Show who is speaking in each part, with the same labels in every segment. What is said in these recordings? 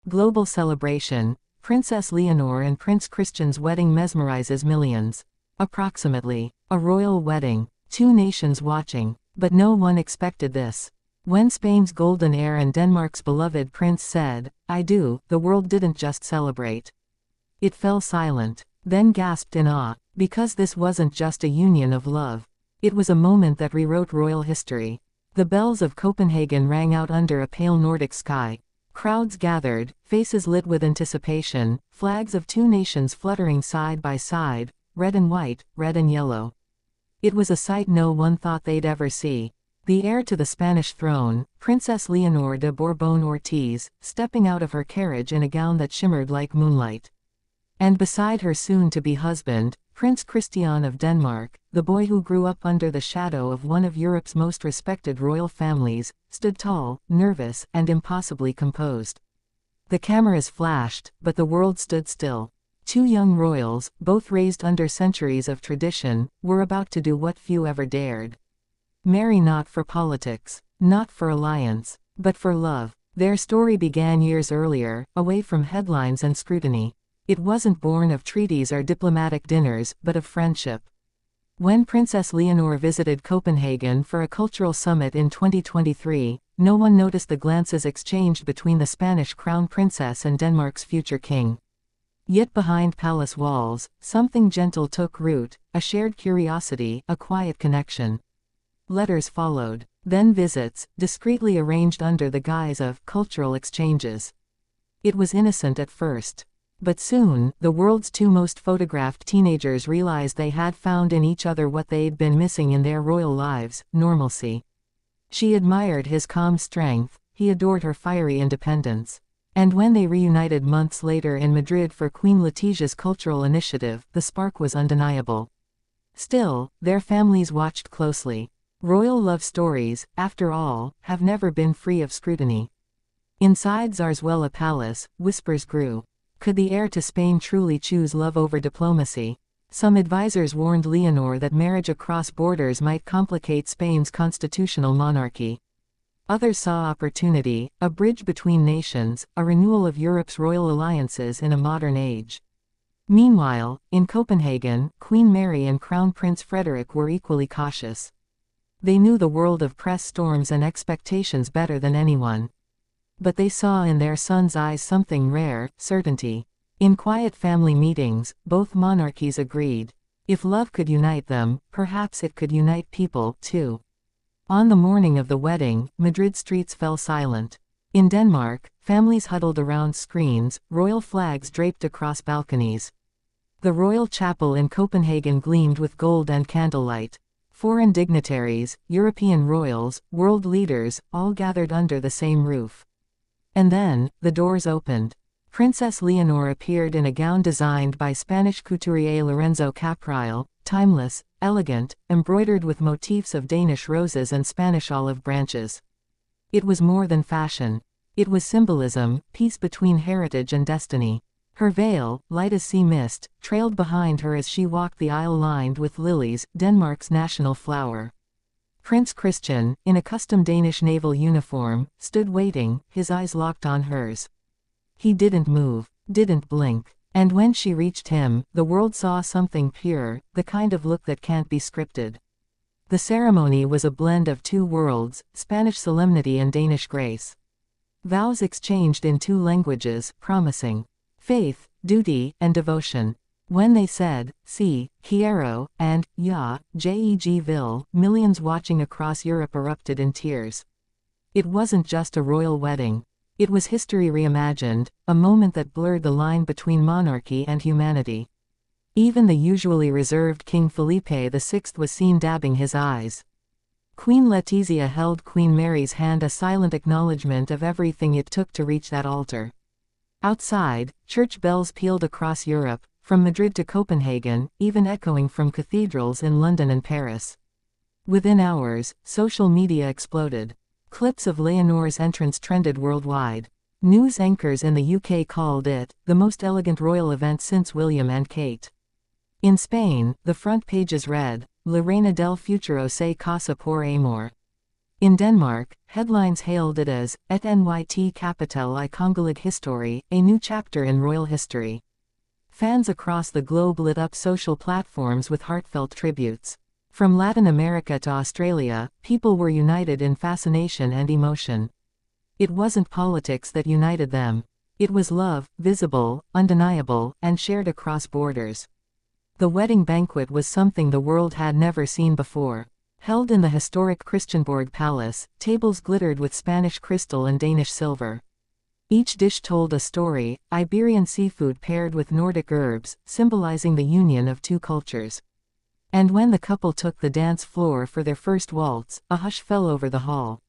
Speaker 1: Global celebration. Princess Leonor and Prince Christian's wedding mesmerizes millions. Approximately. A royal wedding. Two nations watching. But no one expected this. When Spain's golden heir and Denmark's beloved prince said, "I do," the world didn't just celebrate. It fell silent. Then gasped in awe. Because this wasn't just a union of love. It was a moment that rewrote royal history. The bells of Copenhagen rang out under a pale Nordic sky. Crowds gathered, faces lit with anticipation, flags of two nations fluttering side by side, red and white, red and yellow. It was a sight no one thought they'd ever see. The heir to the Spanish throne, Princess Leonor de Bourbon-Ortiz, stepping out of her carriage in a gown that shimmered like moonlight. And beside her soon-to-be husband, Prince Christian of Denmark, the boy who grew up under the shadow of one of Europe's most respected royal families, stood tall, nervous, and impossibly composed. The cameras flashed, but the world stood still. Two young royals, both raised under centuries of tradition, were about to do what few ever dared. Marry not for politics, not for alliance, but for love. Their story began years earlier, away from headlines and scrutiny. It wasn't born of treaties or diplomatic dinners, but of friendship. When Princess Leonor visited Copenhagen for a cultural summit in 2023, no one noticed the glances exchanged between the Spanish crown princess and Denmark's future king. Yet behind palace walls, something gentle took root, a shared curiosity, a quiet connection. Letters followed, then visits, discreetly arranged under the guise of cultural exchanges. It was innocent at first. But soon, the world's two most photographed teenagers realized they had found in each other what they'd been missing in their royal lives: normalcy. She admired his calm strength, he adored her fiery independence. And when they reunited months later in Madrid for Queen Letitia's cultural initiative, the spark was undeniable. Still, their families watched closely. Royal love stories, after all, have never been free of scrutiny. Inside Zarzuela Palace, whispers grew. Could the heir to Spain truly choose love over diplomacy? Some advisors warned Leonor that marriage across borders might complicate Spain's constitutional monarchy. Others saw opportunity, a bridge between nations, a renewal of Europe's royal alliances in a modern age. Meanwhile, in Copenhagen, Queen Mary and Crown Prince Frederik were equally cautious. They knew the world of press storms and expectations better than anyone. But they saw in their son's eyes something rare: certainty. In quiet family meetings, both monarchies agreed. If love could unite them, perhaps it could unite people, too. On the morning of the wedding, Madrid streets fell silent. In Denmark, families huddled around screens, royal flags draped across balconies. The royal chapel in Copenhagen gleamed with gold and candlelight. Foreign dignitaries, European royals, world leaders, all gathered under the same roof. And then, the doors opened. Princess Leonor appeared in a gown designed by Spanish couturier Lorenzo Caprile, timeless, elegant, embroidered with motifs of Danish roses and Spanish olive branches. It was more than fashion. It was symbolism, peace between heritage and destiny. Her veil, light as sea mist, trailed behind her as she walked the aisle lined with lilies, Denmark's national flower. Prince Christian, in a custom Danish naval uniform, stood waiting, his eyes locked on hers. He didn't move, didn't blink. And when she reached him, the world saw something pure, the kind of look that can't be scripted. The ceremony was a blend of two worlds, Spanish solemnity and Danish grace. Vows exchanged in two languages, promising faith, duty, and devotion. When they said, "Si, quiero," and "Ja, jeg vil," millions watching across Europe erupted in tears. It wasn't just a royal wedding. It was history reimagined, a moment that blurred the line between monarchy and humanity. Even the usually reserved King Felipe VI was seen dabbing his eyes. Queen Letizia held Queen Mary's hand, a silent acknowledgement of everything it took to reach that altar. Outside, church bells pealed across Europe, from Madrid to Copenhagen, even echoing from cathedrals in London and Paris. Within hours, social media exploded. Clips of Leonor's entrance trended worldwide. News anchors in the UK called it the most elegant royal event since William and Kate. In Spain, the front pages read, "La Reina del Futuro se casa por amor." In Denmark, headlines hailed it as Et nyt kapitel I kongelig history, a new chapter in royal history. Fans across the globe lit up social platforms with heartfelt tributes. From Latin America to Australia, people were united in fascination and emotion. It wasn't politics that united them. It was love, visible, undeniable, and shared across borders. The wedding banquet was something the world had never seen before. Held in the historic Christiansborg Palace, tables glittered with Spanish crystal and Danish silver. Each dish told a story, Iberian seafood paired with Nordic herbs, symbolizing the union of two cultures. And when the couple took the dance floor for their first waltz, a hush fell over the hall.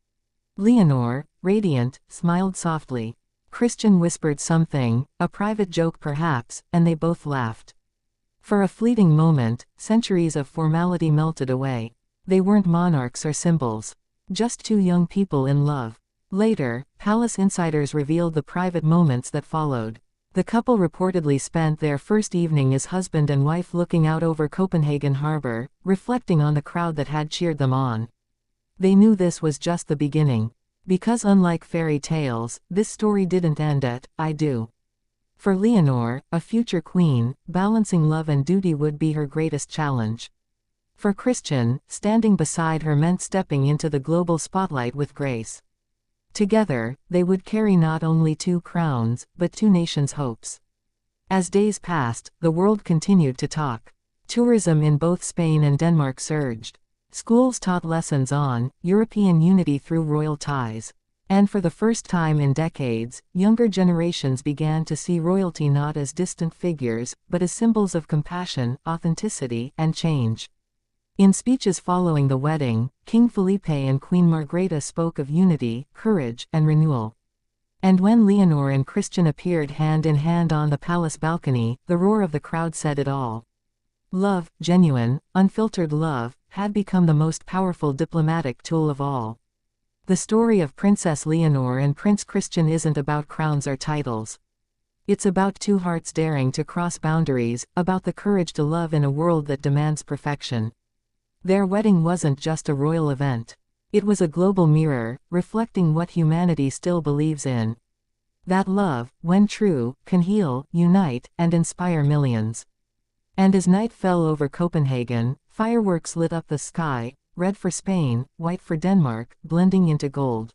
Speaker 1: Leonor, radiant, smiled softly. Christian whispered something, a private joke perhaps, and they both laughed. For a fleeting moment, centuries of formality melted away. They weren't monarchs or symbols. Just two young people in love. Later, palace insiders revealed the private moments that followed. The couple reportedly spent their first evening as husband and wife looking out over Copenhagen harbor, reflecting on the crowd that had cheered them on. They knew this was just the beginning. Because unlike fairy tales, this story didn't end at, I do. For Leonor, a future queen, balancing love and duty would be her greatest challenge. For Christian, standing beside her meant stepping into the global spotlight with grace. Together, they would carry not only two crowns, but two nations' hopes. As days passed, the world continued to talk. Tourism in both Spain and Denmark surged. Schools taught lessons on European unity through royal ties. And for the first time in decades, younger generations began to see royalty not as distant figures, but as symbols of compassion, authenticity, and change. In speeches following the wedding, King Felipe and Queen Margrethe spoke of unity, courage, and renewal. And when Leonor and Christian appeared hand in hand on the palace balcony, the roar of the crowd said it all. Love, genuine, unfiltered love, had become the most powerful diplomatic tool of all. The story of Princess Leonor and Prince Christian isn't about crowns or titles. It's about two hearts daring to cross boundaries, about the courage to love in a world that demands perfection. Their wedding wasn't just a royal event. It was a global mirror, reflecting what humanity still believes in. That love, when true, can heal, unite, and inspire millions. And as night fell over Copenhagen, fireworks lit up the sky, red for Spain, white for Denmark, blending into gold.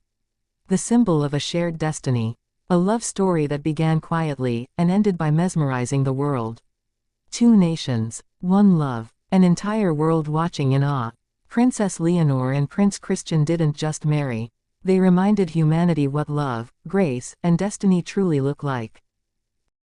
Speaker 1: The symbol of a shared destiny. A love story that began quietly, and ended by mesmerizing the world. Two nations, one love. An entire world watching in awe. Princess Leonor and Prince Christian didn't just marry. They reminded humanity what love, grace, and destiny truly look like.